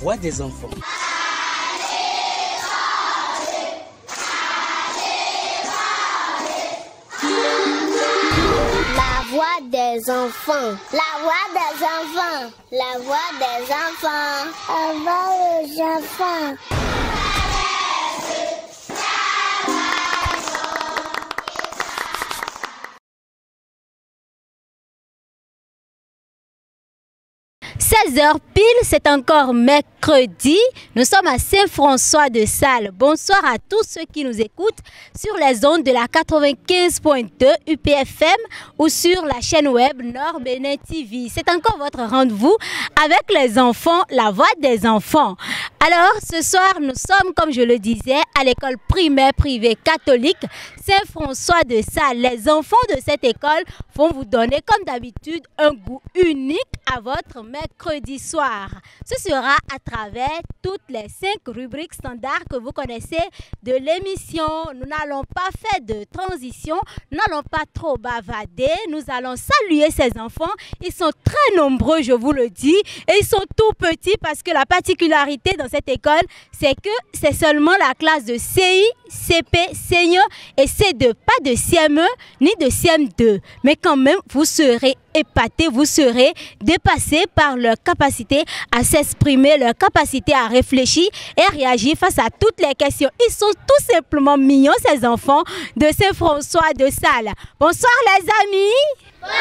voix des enfants. La voix des enfants. La voix des enfants. La voix des enfants. La voix des enfants. 16h pile, c'est encore mercredi. Nous sommes à Saint-François-de-Sales. Bonsoir à tous ceux qui nous écoutent sur les ondes de la 95.2 UPFM ou sur la chaîne web Nord Bénin TV. C'est encore votre rendez-vous avec les enfants, la voix des enfants. Alors, ce soir, nous sommes, comme je le disais, à l'école primaire privée catholique Saint-François-de-Sales. Les enfants de cette école vont vous donner, comme d'habitude, un goût unique à votre mercredi soir. Ce sera à travers toutes les 5 rubriques standards que vous connaissez de l'émission. Nous n'allons pas faire de transition, nous n'allons pas trop bavarder. Nous allons saluer ces enfants. Ils sont très nombreux, je vous le dis, et ils sont tout petits parce que la particularité dans cette école, c'est que c'est seulement la classe de CI, CP, CE et C2, pas de CME ni de CM2. Mais quand même, vous serez épatés, vous serez dépassés par leur capacité à s'exprimer, leur capacité à réfléchir et à réagir face à toutes les questions. Ils sont tout simplement mignons, ces enfants de Saint-François-de-Sales. Bonsoir les amis. Bonsoir.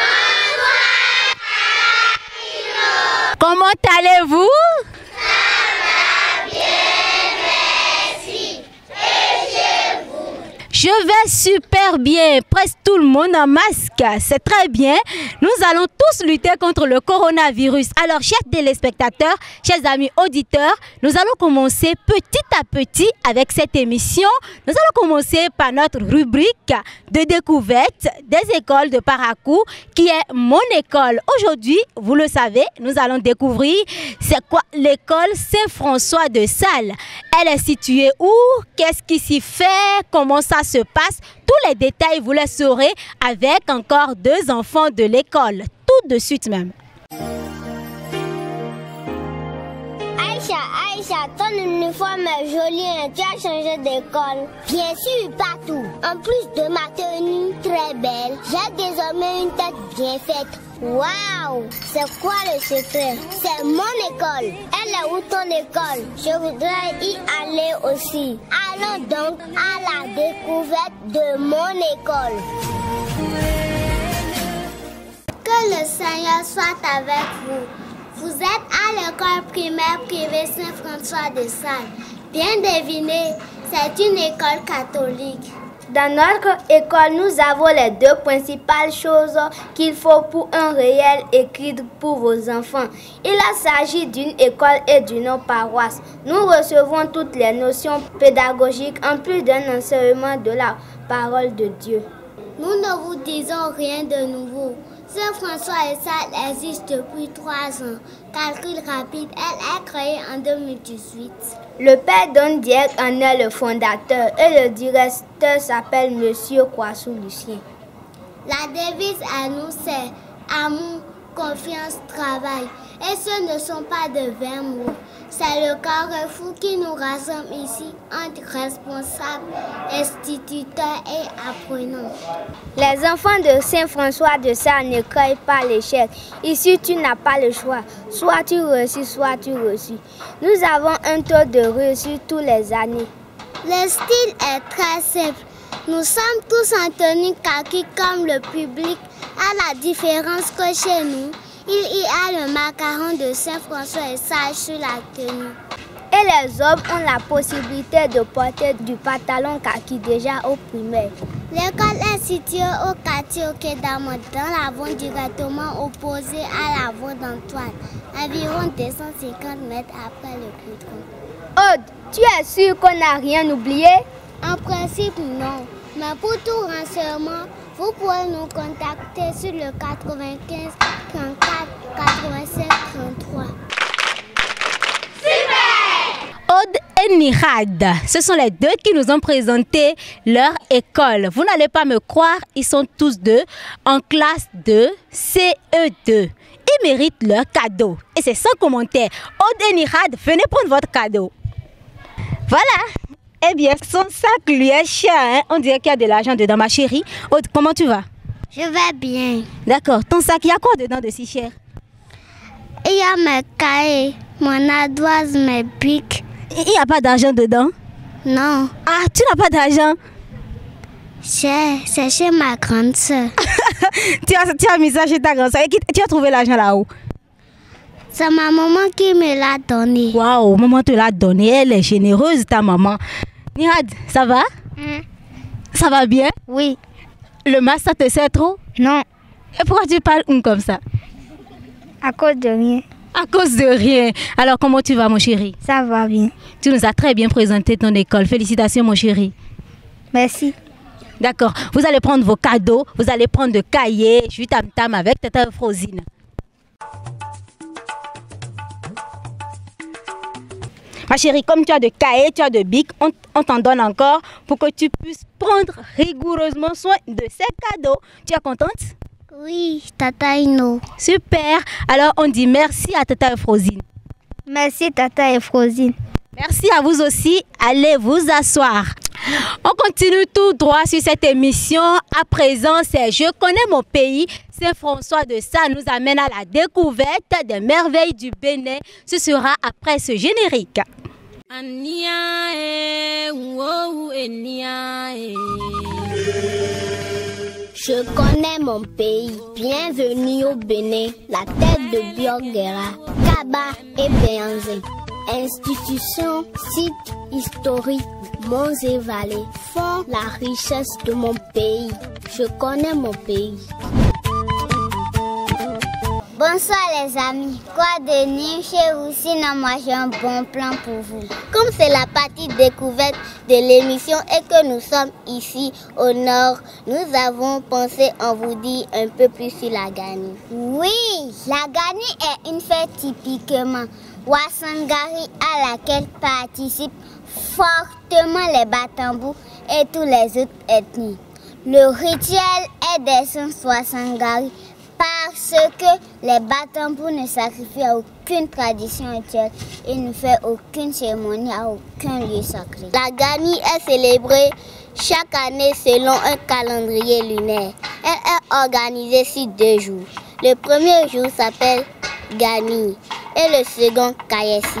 Comment allez-vous? Ça va bien, merci. Et chez vous? Je vais super bien, presque tout le monde en masque, c'est très bien. Nous allons tous lutter contre le coronavirus. Alors, chers téléspectateurs, chers amis auditeurs, nous allons commencer petit à petit avec cette émission. Nous allons commencer par notre rubrique de découverte des écoles de Parakou, qui est mon école. Aujourd'hui, vous le savez, nous allons découvrir c'est quoi l'école Saint-François-de-Sales. Elle est située où? Qu'est-ce qui s'y fait? Comment ça se passe? Tous les détails, vous les saurez avec encore 2 enfants de l'école. Tout de suite même. Aïcha, ton uniforme est joli, hein? Tu as changé d'école. Bien sûr, partout. En plus de ma tenue très belle, j'ai désormais une tête bien faite. Waouh! C'est quoi le secret? C'est mon école. Elle est où ton école? Je voudrais y aller aussi. Allons donc à la découverte de mon école. Que le Seigneur soit avec vous. Vous êtes à l'école primaire privée Saint-François-de-Sales. Bien deviné, c'est une école catholique. Dans notre école, nous avons les 2 principales choses qu'il faut pour un réel équilibre pour vos enfants. Il s'agit d'une école et d'une paroisse. Nous recevons toutes les notions pédagogiques en plus d'un enseignement de la parole de Dieu. Nous ne vous disons rien de nouveau. Saint-François-de-Sales existe depuis 3 ans. Calcul rapide, elle est créée en 2018. Le père Don Diek en est le fondateur et le directeur s'appelle Monsieur Kwasou Lucien. La devise à nous c'est amour, confiance, travail. Et ce ne sont pas de vains mots. C'est le carrefour qui nous rassemble ici entre responsables, instituteurs et apprenants. Les enfants de Saint-François-de-Sales ne créent pas l'échec. Ici, tu n'as pas le choix. Soit tu réussis, soit tu réussis. Nous avons un taux de réussite tous les années. Le style est très simple. Nous sommes tous en tenue kaki comme le public, à la différence que chez nous, il y a le macaron de Saint-François-de-Sales sur la tenue. Et les hommes ont la possibilité de porter du pantalon kaki déjà au primaire. L'école est située au quartier Okedamot, dans la voie directement opposée à la voie d'Antoine, environ 250 mètres après le goudron. Aude, tu es sûr qu'on n'a rien oublié? En principe, non. Mais pour tout renseignement, vous pouvez nous contacter sur le 95 34 85 33. Aude et Nirad, ce sont les 2 qui nous ont présenté leur école. Vous n'allez pas me croire, ils sont tous 2 en classe de CE2. méritent leur cadeau. Et c'est sans commentaire. Aude et Nihad, venez prendre votre cadeau. Voilà. Eh bien, son sac lui est cher. Hein? On dirait qu'il y a de l'argent dedans, ma chérie. Aude, comment tu vas? Je vais bien. D'accord. Ton sac, il y a quoi dedans de si cher? Il y a mes cahiers, mon ardoise, mes bics. Il n'y a pas d'argent dedans? Non. Ah, tu n'as pas d'argent? C'est chez ma grande soeur. tu as mis ça chez ta grande soeur. Tu as trouvé l'argent là-haut? C'est ma maman qui me l'a donné. Waouh, maman te l'a donné. Elle est généreuse, ta maman. Nihad, ça va? Ça va bien? Oui. Le masque, ça te sert trop? Non. Et pourquoi tu parles comme ça? À cause de rien. À cause de rien. Alors, comment tu vas, mon chéri? Ça va bien. Tu nous as très bien présenté ton école. Félicitations, mon chéri. Merci. D'accord. Vous allez prendre vos cadeaux. Vous allez prendre de cahiers. Je suis tam-tam avec Tata Frosine. Ma chérie, comme tu as de cahiers, tu as de bics, on t'en donne encore pour que tu puisses prendre rigoureusement soin de ces cadeaux. Tu es contente? Oui, Tata Ino. Super. Alors, on dit merci à Tata Frosine. Merci, Tata Efrosine. Merci à vous aussi. Allez vous asseoir. On continue tout droit sur cette émission. À présent, c'est Je connais mon pays. Saint-François de Sales nous amène à la découverte des merveilles du Bénin. Ce sera après ce générique. Je connais mon pays. Bienvenue au Bénin. La tête de Biorguera, Kaba et Béanzé. Institutions, sites historiques, monts et vallées font la richesse de mon pays. Je connais mon pays. Bonsoir les amis, quoi de neuf chez vous? Sinon moi j'ai un bon plan pour vous. Comme c'est la partie découverte de l'émission et que nous sommes ici au nord, nous avons pensé en vous dire un peu plus sur la Gani. Oui, la Gani est une fête typiquement Ouassangari à laquelle participent fortement les Batambous et tous les autres ethnies. Le rituel est des sons Ouassangari parce que les Batambous ne sacrifient à aucune tradition rituelle et ne font aucune cérémonie à aucun lieu sacré. La Gani est célébrée chaque année selon un calendrier lunaire. Elle est organisée sur 2 jours. Le premier jour s'appelle Gani et le second Kayesi.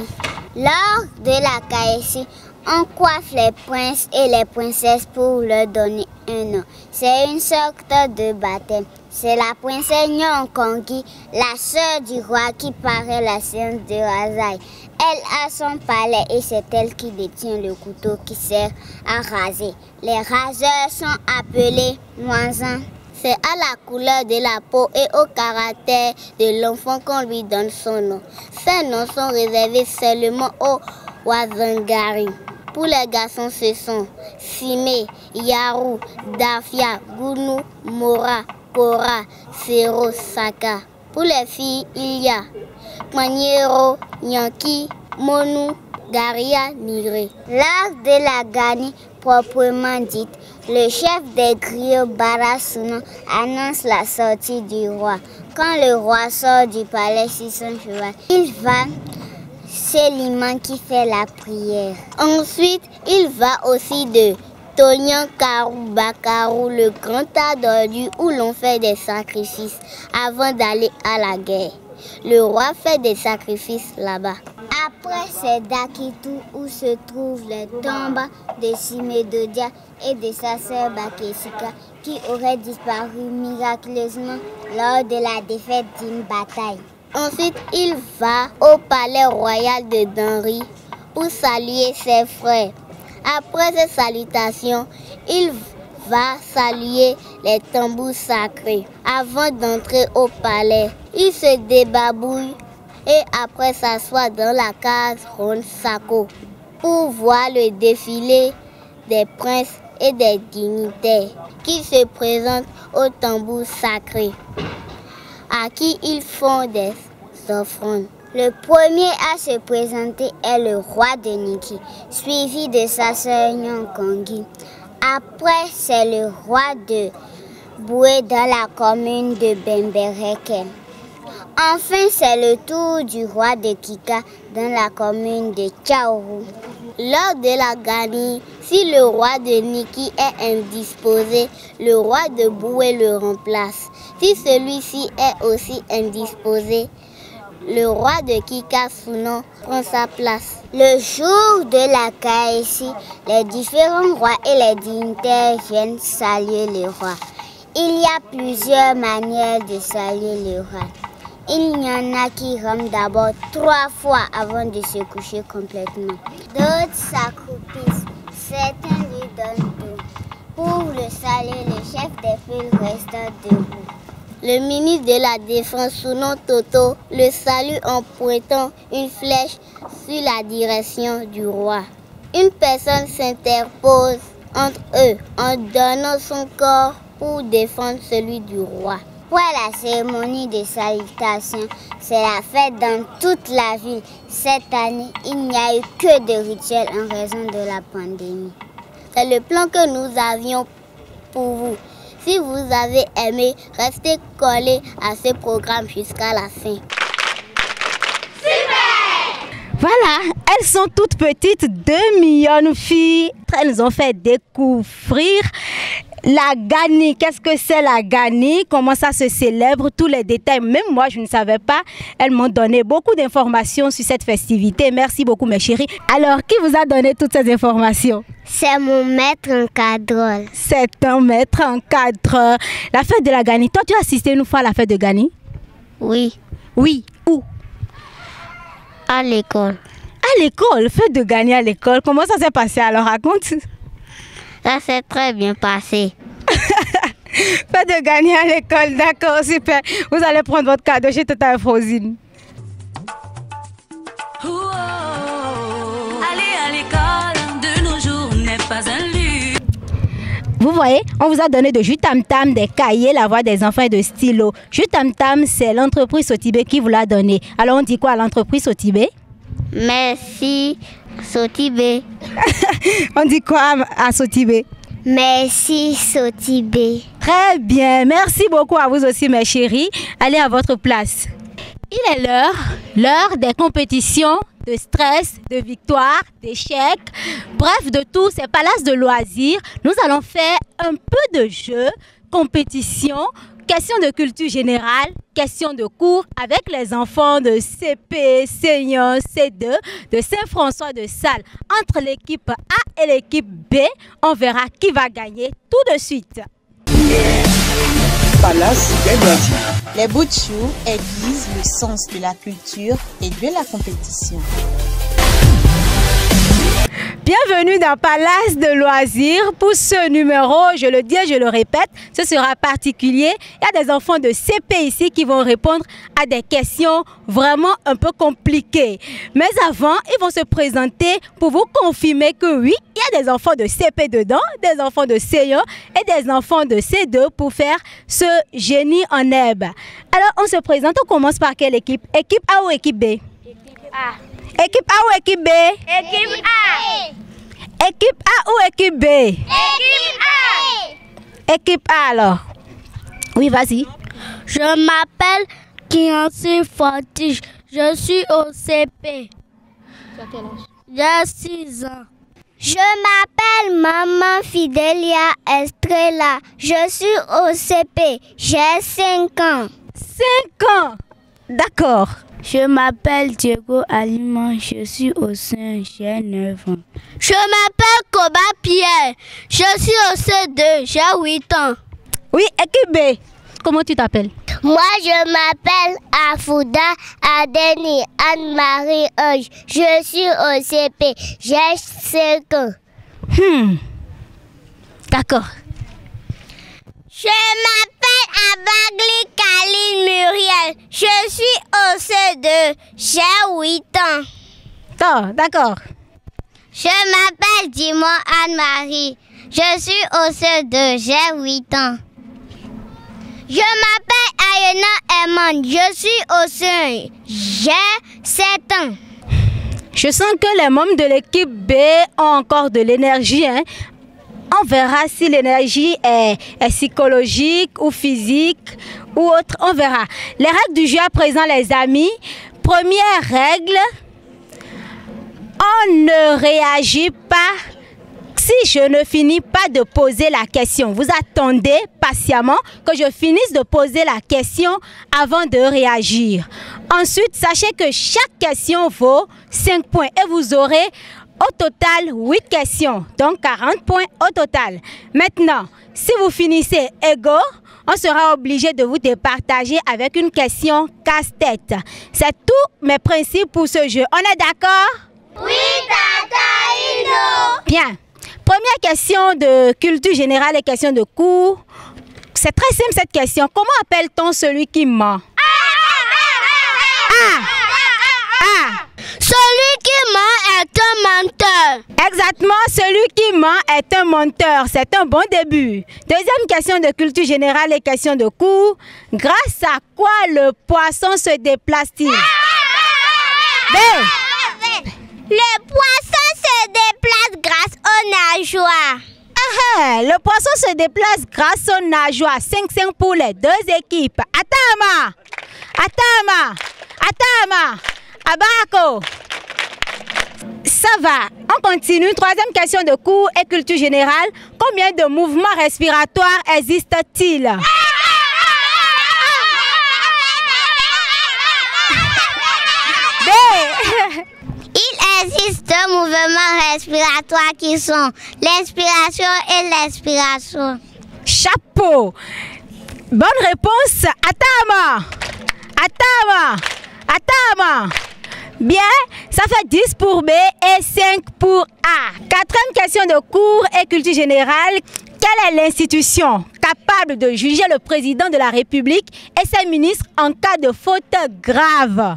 Lors de la Kayesi, on coiffe les princes et les princesses pour leur donner un nom. C'est une sorte de baptême. C'est la princesse Nyonkongui, la sœur du roi qui paraît la science de Razaï. Elle a son palais et c'est elle qui détient le couteau qui sert à raser. Les raseurs sont appelés moisans. C'est à la couleur de la peau et au caractère de l'enfant qu'on lui donne son nom. Ces noms sont réservés seulement aux Ouassangari. Pour les garçons, ce sont Simé, Yarou, Dafia, Gounou, Mora, Kora, Sero, Saka. Pour les filles, il y a Maniero, Nyanki, Monou, Garia, Niré. L'art de la Gani, proprement dite, le chef des griots Barasouno annonce la sortie du roi. Quand le roi sort du palais sur son cheval, il va chez l'imam qui fait la prière. Ensuite, il va aussi de Tonyan Karou Bakarou, le grand tas d'ordures où l'on fait des sacrifices avant d'aller à la guerre. Le roi fait des sacrifices là-bas. Après, c'est Dakitou où se trouvent les tombes de Simédodia et de sa sœur Bakesika qui auraient disparu miraculeusement lors de la défaite d'une bataille. Ensuite, il va au palais royal de Denri pour saluer ses frères. Après ces salutations, il va saluer les tambours sacrés. Avant d'entrer au palais, il se débarbouille et après s'assoit dans la case ronde Sako pour voir le défilé des princes et des dignitaires qui se présentent au tambour sacré, à qui ils font des offrandes. Le premier à se présenter est le roi de Niki, suivi de sa sœur Nyonkongui. Après, c'est le roi de Boué dans la commune de Bembereken. Enfin, c'est le tour du roi de Kika dans la commune de Tchaourou. Lors de la Gani, si le roi de Niki est indisposé, le roi de Boué le remplace. Si celui-ci est aussi indisposé, le roi de Kika Sounon prend sa place. Le jour de la Kaïsi, les différents rois et les dignitaires viennent saluer le roi. Il y a plusieurs manières de saluer le roi. Il y en a qui rament d'abord 3 fois avant de se coucher complètement. D'autres s'accroupissent, certains lui donnent d'eau. Pour le saluer, le chef des fils reste debout. Le ministre de la Défense, Sounon Toto, le salue en pointant une flèche sur la direction du roi. Une personne s'interpose entre eux en donnant son corps pour défendre celui du roi. Pour la cérémonie de salutation, c'est la fête dans toute la ville. Cette année, il n'y a eu que de rituels en raison de la pandémie. C'est le plan que nous avions pour vous. Si vous avez aimé, restez collés à ce programme jusqu'à la fin. Voilà, elles sont toutes petites, 2 millions de filles. Elles nous ont fait découvrir la Gani. Qu'est-ce que c'est la Gani? Comment ça se célèbre? Tous les détails, même moi je ne savais pas. Elles m'ont donné beaucoup d'informations sur cette festivité. Merci beaucoup mes chéris. Alors, qui vous a donné toutes ces informations? C'est mon maître encadreur. C'est un maître encadreur. La fête de la Gani. Toi, tu as assisté une fois à la fête de Gani? Oui. Oui. Où? À l'école. À l'école? Fête de Gani à l'école. Comment ça s'est passé alors? Raconte. Ça s'est très bien passé. Fête de Gani à l'école. D'accord, super. Vous allez prendre votre cadeau chez Tata Frosine. Aller à l'école de nos jours n'est pas un luxe. Vous voyez, on vous a donné de jus tam-tam, des cahiers, la voix des enfants et de stylos. Jus tam-tam, c'est l'entreprise Sotibé qui vous l'a donné. Alors on dit quoi à l'entreprise Sotibé? Merci Sotibé. On dit quoi à Sotibé? Merci Sotibé. Très bien, merci beaucoup à vous aussi mes chéris. Allez à votre place. Il est l'heure des compétitions, de stress, de victoire, d'échecs, bref de tous ces palaces de loisirs. Nous allons faire un peu de jeu, compétition, questions de culture générale, questions de cours avec les enfants de CP, C1, C2 de Saint-François de Sales. Entre l'équipe A et l'équipe B, on verra qui va gagner tout de suite. Palace des loisirs. Les bouts de chou aiguisent le sens de la culture et de la compétition. Bienvenue dans Palace de loisirs. Pour ce numéro, je le dis et je le répète, ce sera particulier. Il y a des enfants de CP ici qui vont répondre à des questions vraiment un peu compliquées. Mais avant, ils vont se présenter pour vous confirmer que oui, il y a des enfants de CP dedans, des enfants de C1 et des enfants de C2 pour faire ce génie en herbe. Alors, on se présente, on commence par quelle équipe? Équipe A ou équipe B? Équipe A. Équipe A ou équipe B? Équipe A. Équipe A ou équipe B? Équipe A. Équipe A alors. Oui, vas-y. Je m'appelle Kianci Fortige. Je suis au CP. Tu as quel âge? J'ai 6 ans. Je m'appelle Maman Fidelia Estrella. Je suis au CP. J'ai 5 ans. 5 ans. D'accord. Je m'appelle Diego Aliman, je suis au sein, j'ai 9 ans. Je m'appelle Koba Pierre, je suis au C2, j'ai 8 ans. Oui, équipe B. Comment tu t'appelles? Moi, je m'appelle Afouda Adeni Anne-Marie Ange. Je suis au CP. J'ai 5 ans. D'accord. Je m'appelle Abagli Kaline Muriel. Je suis au C2. J'ai 8 ans. Oh, d'accord. Je m'appelle Dimon Anne-Marie. Je suis au C2. J'ai 8 ans. Je m'appelle Ayana Eman. Je suis au C1. J'ai 7 ans. Je sens que les membres de l'équipe B ont encore de l'énergie, hein? On verra si l'énergie est psychologique ou physique ou autre. On verra. Les règles du jeu à présent, les amis. Première règle, on ne réagit pas si je ne finis pas de poser la question. Vous attendez patiemment que je finisse de poser la question avant de réagir. Ensuite, sachez que chaque question vaut 5 points et vous aurez au total 8 questions, donc 40 points au total. Maintenant, si vous finissez égaux, on sera obligé de vous départager avec une question casse-tête. C'est tous mes principes pour ce jeu. On est d'accord? Oui, Tata Ino. Bien. Première question de culture générale et question de cours. C'est très simple cette question. Comment appelle-t-on celui qui ment? Celui qui ment est un menteur. Exactement, celui qui ment est un menteur. C'est un bon début. Deuxième question de culture générale et question de cours. Grâce à quoi le poisson se déplace-t-il? Le poisson se déplace grâce aux nageoires. Le poisson se déplace grâce aux nageoires. 5-5 pour les deux équipes. Atama, Abako. Ça va. On continue. Troisième question de cours et culture générale. Combien de mouvements respiratoires existent-ils? Il existe deux mouvements respiratoires qui sont l'inspiration et l'expiration. Chapeau. Bonne réponse. Atama. Bien, ça fait 10 pour B et 5 pour A. Quatrième question de cours et culture générale. Quelle est l'institution capable de juger le président de la République et ses ministres en cas de faute grave?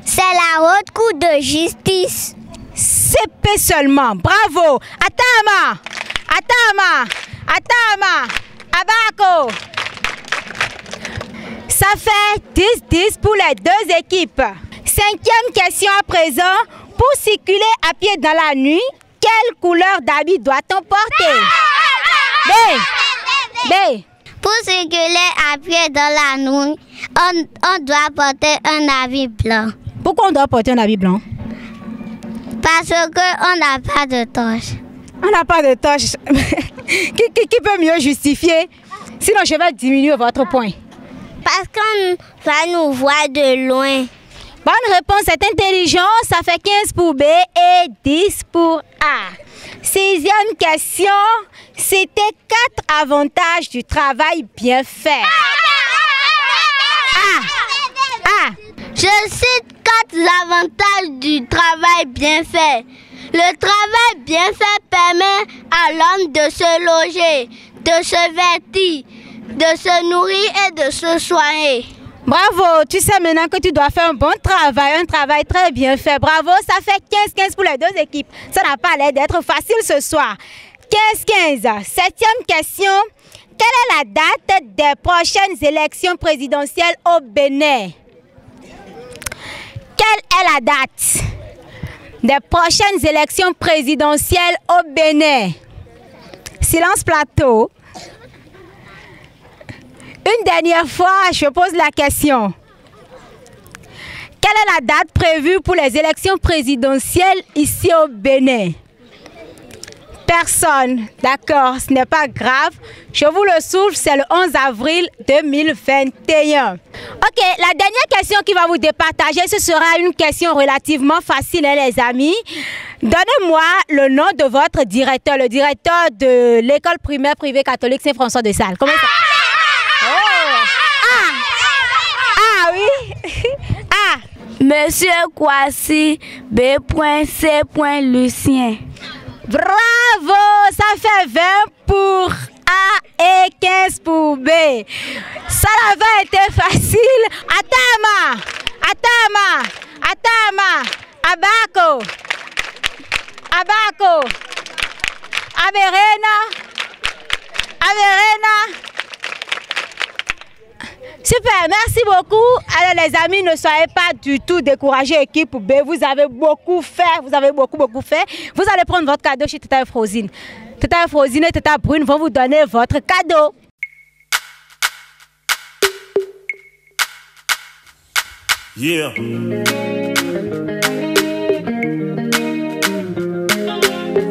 C'est la haute cour de justice. CP seulement. Bravo. Atama. Abako. Ça fait 10-10 pour les deux équipes. Cinquième question à présent. Pour circuler à pied dans la nuit, quelle couleur d'habit doit-on porter? B. Pour circuler à pied dans la nuit, on doit porter un habit blanc. Pourquoi on doit porter un habit blanc? Parce qu'on n'a pas de torche. On n'a pas de torche. Qui peut mieux justifier? Sinon, je vais diminuer votre point. Parce qu'on va nous voir de loin. Bonne réponse, c'est intelligent. Ça fait 15 pour B et 10 pour A. Sixième question. C'était 4 avantages du travail bien fait. Je cite 4 avantages du travail bien fait. Le travail bien fait permet à l'homme de se loger, de se vêtir, de se nourrir et de se soigner. Bravo, tu sais maintenant que tu dois faire un bon travail, un travail très bien fait. Bravo, ça fait 15-15 pour les deux équipes. Ça n'a pas l'air d'être facile ce soir. 15-15. Septième question. Quelle est la date des prochaines élections présidentielles au Bénin? Quelle est la date des prochaines élections présidentielles au Bénin? Silence plateau. Une dernière fois, je pose la question. Quelle est la date prévue pour les élections présidentielles ici au Bénin? Personne. D'accord, ce n'est pas grave. Je vous le souffle, c'est le 11 avril 2021. Ok, la dernière question qui va vous départager, ce sera une question relativement facile, hein, les amis. Donnez-moi le nom de votre directeur, le directeur de l'école primaire privée catholique Saint-François de Sales. Comment ça? Oui. Monsieur Kwasi B.C. Lucien. Bravo, ça fait 20 pour A et 15 pour B. Ça avait été facile. Atama, Abako, Averena. Super, merci beaucoup. Alors les amis, ne soyez pas du tout découragés, équipe B. Vous avez beaucoup fait, vous avez beaucoup fait. Vous allez prendre votre cadeau chez Tata Frosine. Tata Frosine et Tata Brune vont vous donner votre cadeau. Yeah.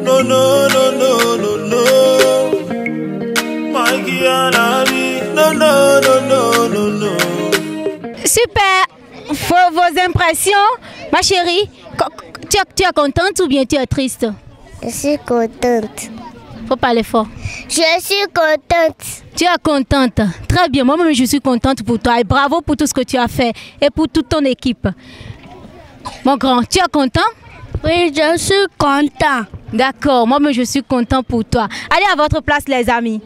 No, no, no, no, no, no. Mikey and Ali. No, no, no, no, no, no. Super. Vos impressions, ma chérie. Tu es contente ou bien tu es triste? Je suis contente. Faut parler fort. Je suis contente. Tu es contente. Très bien. Moi-même, je suis contente pour toi. Et bravo pour tout ce que tu as fait. Et pour toute ton équipe. Mon grand, tu es content? Oui, je suis content. D'accord. Moi-même, je suis content pour toi. Allez à votre place, les amis.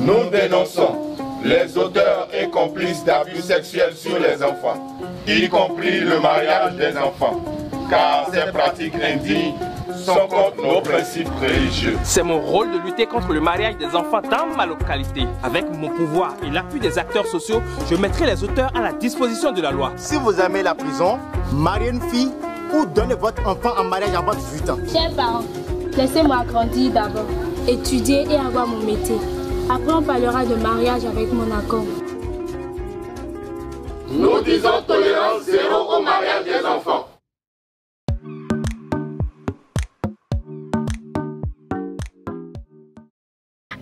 Nous dénonçons les auteurs et complices d'abus sexuels sur les enfants, y compris le mariage des enfants, car ces pratiques indignes sont contre nos principes religieux. C'est mon rôle de lutter contre le mariage des enfants dans ma localité. Avec mon pouvoir et l'appui des acteurs sociaux, je mettrai les auteurs à la disposition de la loi. Si vous aimez la prison, mariez une fille ou donnez votre enfant en mariage avant 18 ans. Chers parents, laissez-moi grandir d'abord, étudier et avoir mon métier. Après, on parlera de mariage avec mon accord. Nous disons tolérance zéro au mariage des enfants.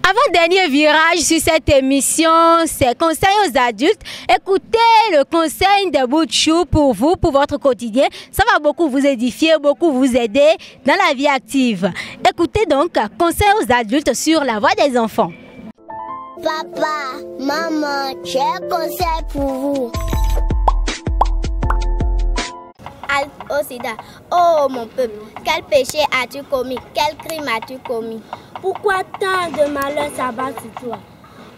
Avant-dernier virage sur cette émission, c'est conseil aux adultes. Écoutez le conseil de Boutchou pour vous, pour votre quotidien. Ça va beaucoup vous édifier, beaucoup vous aider dans la vie active. Écoutez donc conseil aux adultes sur la voix des enfants. Papa, maman, j'ai un conseil pour vous. Au sida, oh mon peuple, quel péché as-tu commis? Quel crime as-tu commis? Pourquoi tant de malheur s'abat sur toi?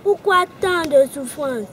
Pourquoi tant de souffrance?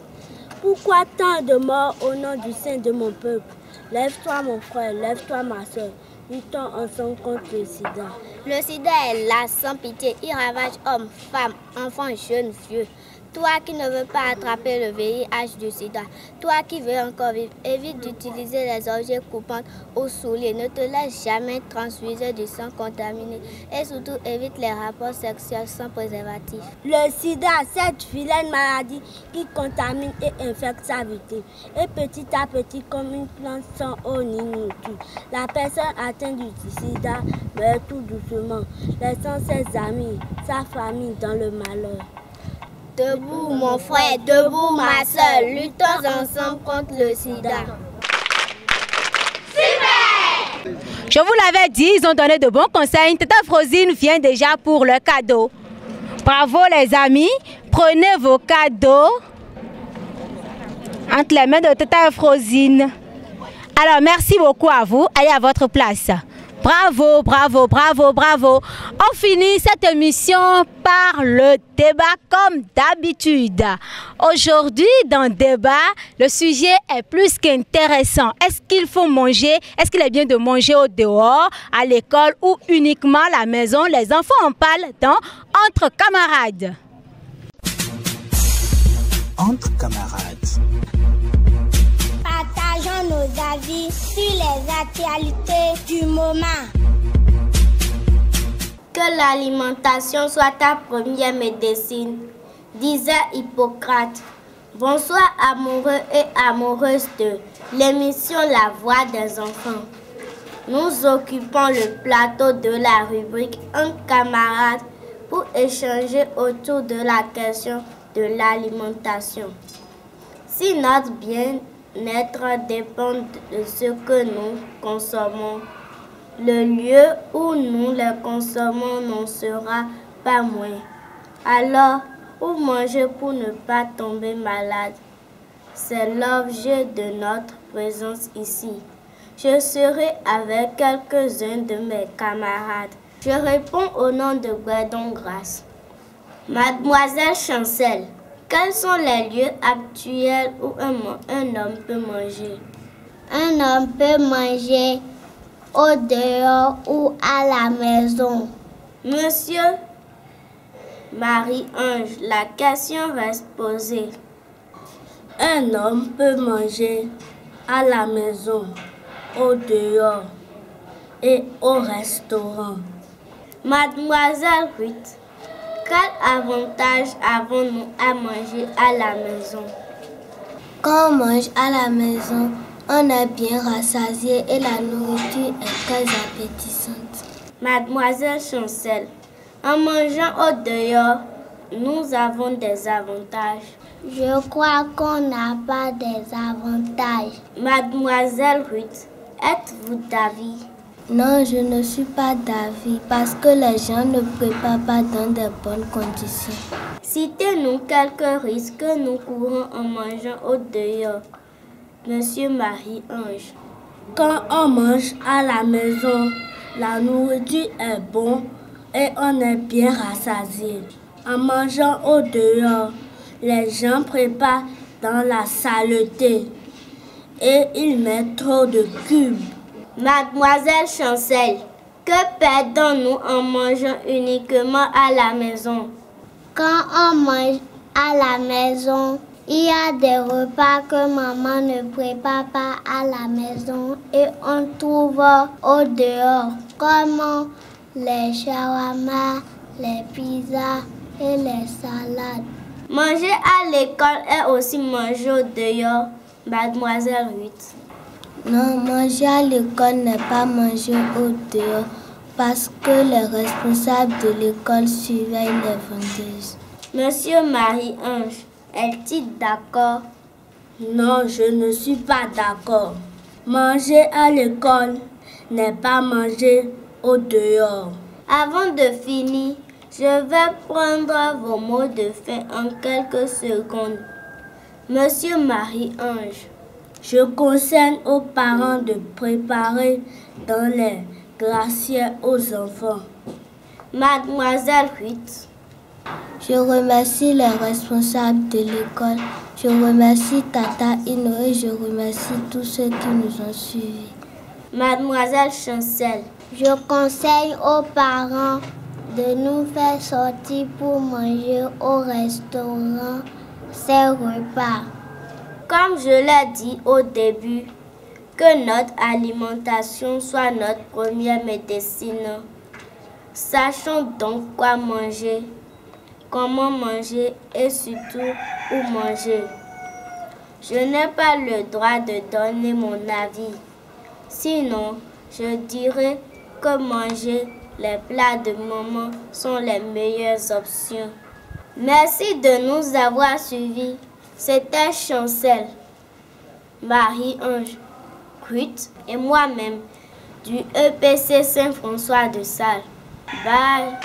Pourquoi tant de morts au nom du sein de mon peuple? Lève-toi mon frère, lève-toi ma soeur. Luttons ensemble contre le sida. Le sida est là sans pitié. Il ravage hommes, femmes, enfants, jeunes, vieux. Toi qui ne veux pas attraper le VIH du sida, toi qui veux encore vivre, évite d'utiliser les objets coupants ou souliers. Ne te laisse jamais transfuser du sang contaminé et surtout évite les rapports sexuels sans préservatif. Le sida, cette vilaine maladie qui contamine et infecte sa victime. Et petit à petit, comme une plante sans eau ni nourriture, la personne atteinte du sida meurt tout doucement, laissant ses amis, sa famille dans le malheur. Debout mon frère, debout ma soeur, luttons ensemble contre le sida. Super! Je vous l'avais dit, ils ont donné de bons conseils. Tata Frosine vient déjà pour le cadeau. Bravo les amis, prenez vos cadeaux entre les mains de Tata Frosine. Alors merci beaucoup à vous, allez à votre place. Bravo, bravo, bravo, bravo. On finit cette émission par le débat comme d'habitude. Aujourd'hui, dans le débat, le sujet est plus qu'intéressant. Est-ce qu'il faut manger? Est-ce qu'il est bien de manger au dehors, à l'école ou uniquement à la maison? Les enfants en parlent dans Entre camarades. Entre camarades. Partageons nos avis sur les actualités du moment. Que l'alimentation soit ta première médecine, disait Hippocrate. Bonsoir amoureux et amoureuses de l'émission La Voix des enfants. Nous occupons le plateau de la rubrique Entre camarades pour échanger autour de la question de l'alimentation. Si notre bien-être dépend de ce que nous consommons, le lieu où nous le consommons n'en sera pas moins. Alors, où manger pour ne pas tomber malade? C'est l'objet de notre présence ici. Je serai avec quelques-uns de mes camarades Je réponds au nom de Guédon Grâce. Mademoiselle Chancel, quels sont les lieux actuels où un homme peut manger? Un homme peut manger au dehors ou à la maison. Monsieur Marie-Ange, la question va se poser. Un homme peut manger à la maison, au dehors et au restaurant. Mademoiselle Ruth, quel avantage avons-nous à manger à la maison? Quand on mange à la maison, on est bien rassasié et la nourriture est très appétissante. Mademoiselle Chancel, en mangeant au dehors, nous avons des avantages. Je crois qu'on n'a pas des avantages. Mademoiselle Ruth, êtes-vous d'avis? Non, je ne suis pas d'avis parce que les gens ne préparent pas dans de bonnes conditions. Citez-nous quelques risques que nous courons en mangeant au dehors, Monsieur Marie-Ange. Quand on mange à la maison, la nourriture est bonne et on est bien rassasié. En mangeant au dehors, les gens préparent dans la saleté et ils mettent trop de cubes. Mademoiselle Chancel, que perdons-nous en mangeant uniquement à la maison? Quand on mange à la maison, il y a des repas que maman ne prépare pas à la maison et on trouve au dehors, comme les shawarma, les pizzas et les salades. Manger à l'école est aussi manger au dehors, Mademoiselle Ruth. Non, manger à l'école n'est pas manger au dehors parce que les responsables de l'école surveillent les vendeuses. Monsieur Marie-Ange, est-il d'accord? Non, je ne suis pas d'accord. Manger à l'école n'est pas manger au dehors. Avant de finir, je vais prendre vos mots de fin en quelques secondes. Monsieur Marie-Ange, je conseille aux parents de préparer dans les glaciers aux enfants. Mademoiselle Ruth. Je remercie les responsables de l'école. Je remercie Tata Ino et je remercie tous ceux qui nous ont suivis. Mademoiselle Chancel. Je conseille aux parents de nous faire sortir pour manger au restaurant ces repas. Comme je l'ai dit au début, que notre alimentation soit notre première médecine. Sachons donc quoi manger, comment manger et surtout où manger. Je n'ai pas le droit de donner mon avis. Sinon, je dirais que manger les plats de maman sont les meilleures options. Merci de nous avoir suivis. C'était Chancel, Marie-Ange, Ruth et moi-même du EPC Saint-François de Sales. Bye.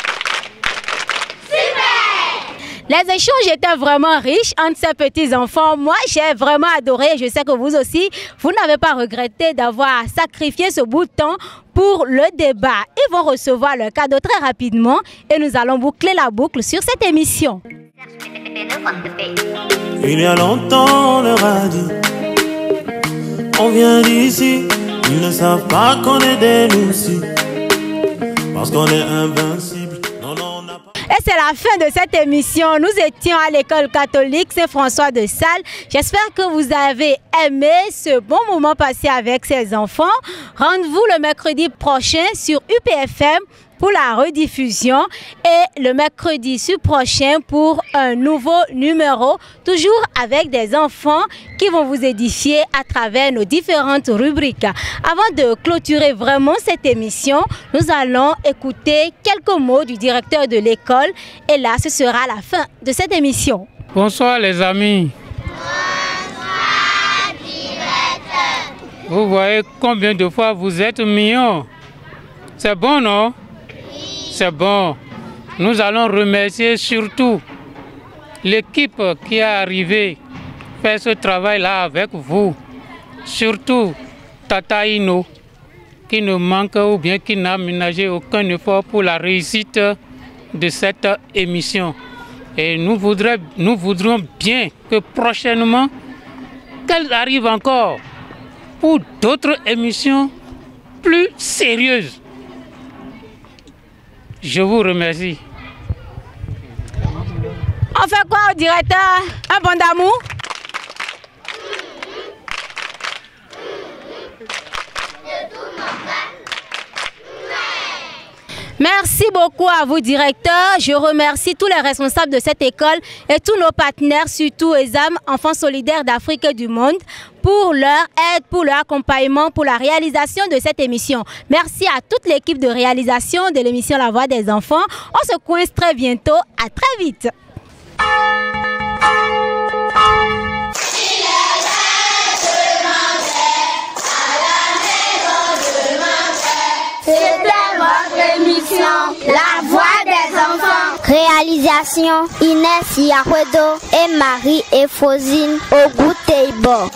Les échanges étaient vraiment riches entre ces petits-enfants. Moi, j'ai vraiment adoré. Je sais que vous aussi, vous n'avez pas regretté d'avoir sacrifié ce bout de temps pour le débat. Ils vont recevoir leur cadeau très rapidement et nous allons boucler la boucle sur cette émission. Il y a longtemps, on leur a dit, on vient d'ici. Ils ne savent pas qu'on est des Loussis, parce qu'on est invincible. Et c'est la fin de cette émission. Nous étions à l'école catholique Saint-François de Sales. J'espère que vous avez aimé ce bon moment passé avec ces enfants. Rendez-vous le mercredi prochain sur UPFM pour la rediffusion et le mercredi prochain pour un nouveau numéro, toujours avec des enfants qui vont vous édifier à travers nos différentes rubriques. Avant de clôturer vraiment cette émission, nous allons écouter quelques mots du directeur de l'école et là, ce sera la fin de cette émission. Bonsoir les amis. Bonsoir, directeur. Vous voyez combien de fois vous êtes mignons. C'est bon, non? C'est bon. Nous allons remercier surtout l'équipe qui est arrivée faire ce travail-là avec vous. Surtout Tata Ino, qui qui ne manque ou bien qui n'a ménagé aucun effort pour la réussite de cette émission. Et nous voudrions bien que prochainement, qu'elle arrive encore pour d'autres émissions plus sérieuses. Je vous remercie. On fait quoi au directeur? Un bon d'amour? Merci beaucoup à vous, directeur. Je remercie tous les responsables de cette école et tous nos partenaires, surtout ESAM, Enfants solidaires d'Afrique et du monde, pour leur aide, pour leur accompagnement, pour la réalisation de cette émission. Merci à toute l'équipe de réalisation de l'émission La Voix des enfants. On se coince très bientôt. À très vite. C'était votre émission, La Voix des enfants. Réalisation, Inès Yahuedo et Marie Efrosine Oguteibo.